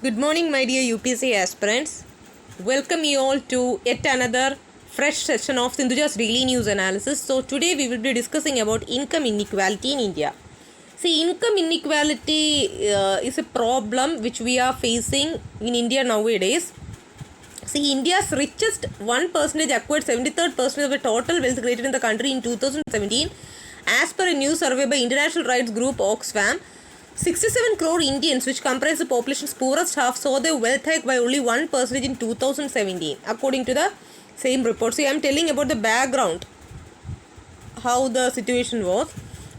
Good morning, my dear UPSC aspirants. Welcome you all to yet another fresh session of Sindhuja's Daily News Analysis. So, today we will be discussing about income inequality in India. See, income inequality is a problem which we are facing in India nowadays. See, India's richest 1% acquired 73% of the total wealth created in the country in 2017. As per a new survey by international rights group Oxfam, 67 crore Indians, which comprise the population's poorest half, saw their wealth hike by only 1% in 2017, according to the same report. See, I am telling about the background, how the situation was.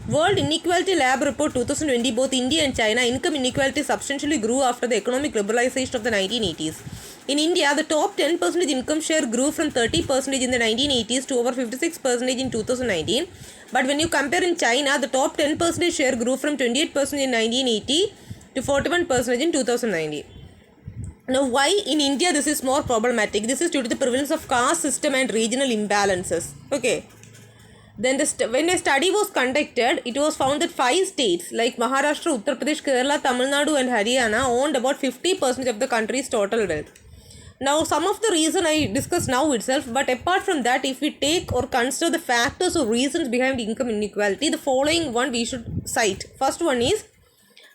World Inequality Lab Report 2020, both India and China, income inequality substantially grew after the economic liberalization of the 1980s. In India, the top 10% income share grew from 30% in the 1980s to over 56% in 2019. But when you compare in China, the top 10% share grew from 28% in 1980 to 41% in 2019. Now, why in India this is more problematic? This is due to the prevalence of caste system and regional imbalances. Okay. Then when a study was conducted, it was found that 5 states like Maharashtra, Uttar Pradesh, Kerala, Tamil Nadu and Haryana owned about 50% of the country's total wealth. Now, some of the reason I discuss now itself, but apart from that, if we take or consider the factors or reasons behind income inequality, the following one we should cite. First one is,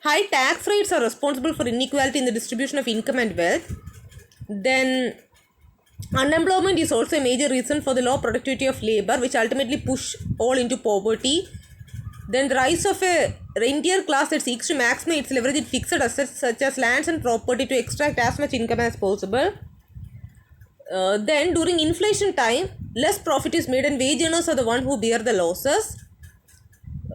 high tax rates are responsible for inequality in the distribution of income and wealth. Then, unemployment is also a major reason for the low productivity of labor, which ultimately push all into poverty. Then the rise of a rentier class that seeks to maximize its leverage in fixed assets such as lands and property to extract as much income as possible. Then during inflation time, less profit is made and wage earners are the one who bear the losses.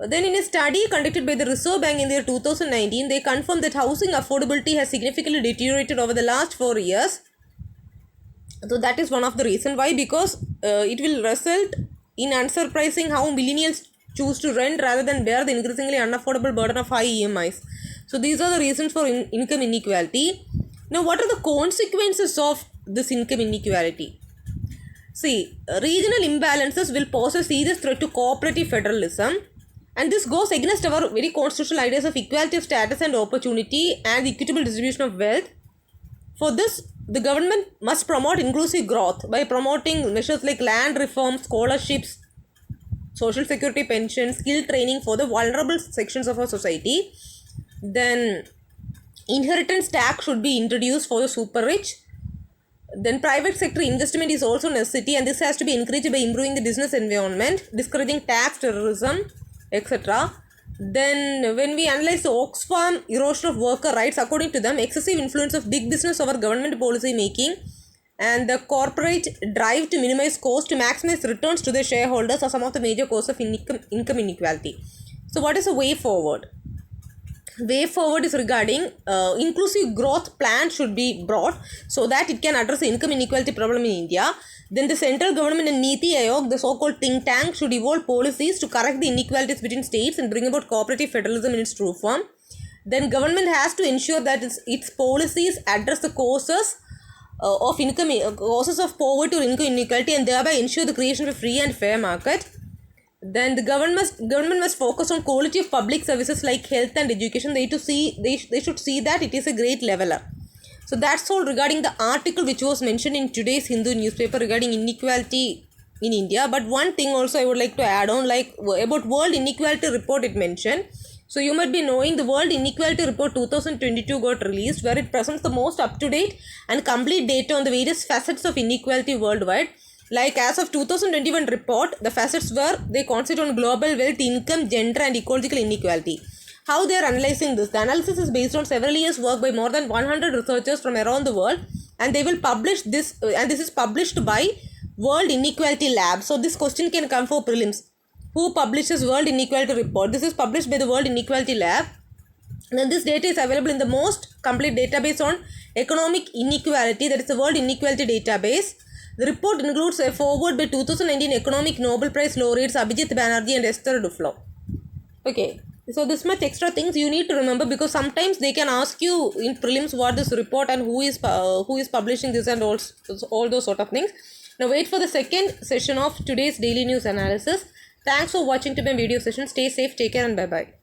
Then in a study conducted by the Reserve Bank in the year 2019, they confirmed that housing affordability has significantly deteriorated over the last 4 years. So that is one of the reasons. Why? Because it will result in unsurprising how millennials choose to rent rather than bear the increasingly unaffordable burden of high EMIs. So these are the reasons for income inequality. Now, what are the consequences of this income inequality? See, regional imbalances will pose a serious threat to cooperative federalism, and this goes against our very constitutional ideas of equality of status and opportunity and equitable distribution of wealth. For this, the government must promote inclusive growth by promoting measures like land reform, scholarships, social security pension, skill training for the vulnerable sections of our society. Then inheritance tax should be introduced for the super rich. Then private sector investment is also necessity, and this has to be encouraged by improving the business environment, discouraging tax terrorism, etc. Then when we analyze the Oxfam erosion of worker rights, according to them, excessive influence of big business over government policy making and the corporate drive to minimize cost to maximize returns to the shareholders are some of the major causes of income inequality. So what is the way forward? Way forward is regarding inclusive growth plan should be brought so that it can address the income inequality problem in India. Then the central government and Niti Aayog, the so-called think tank, should evolve policies to correct the inequalities between states and bring about cooperative federalism in its true form. Then government has to ensure that its policies address the causes of poverty or income inequality and thereby ensure the creation of a free and fair market. Then the government must focus on quality of public services like health and education. They should see that it is a great leveler. So that's all regarding the article which was mentioned in today's Hindu newspaper regarding inequality in India. But one thing also I would like to add on, like about World Inequality Report it mentioned. So you might be knowing the World Inequality Report 2022 got released, where it presents the most up-to-date and complete data on the various facets of inequality worldwide. Like as of 2021 report, the facets they concentrate on global wealth, income, gender and ecological inequality. How they are analyzing this? The analysis is based on several years' work by more than 100 researchers from around the world, and they will publish this, and this is published by World Inequality Lab. So this question can come for prelims. Who publishes World Inequality Report? This is published by the World Inequality Lab. Then this data is available in the most complete database on economic inequality, that is the World Inequality Database. The report includes a foreword by 2019 Economic Nobel Prize laureates Abhijit Banerjee and Esther Duflo. Okay, so this much extra things you need to remember, because sometimes they can ask you in prelims what this report and who is publishing this and all those sort of things. Now wait for the second session of today's daily news analysis. Thanks for watching to my video session. Stay safe, take care and bye bye.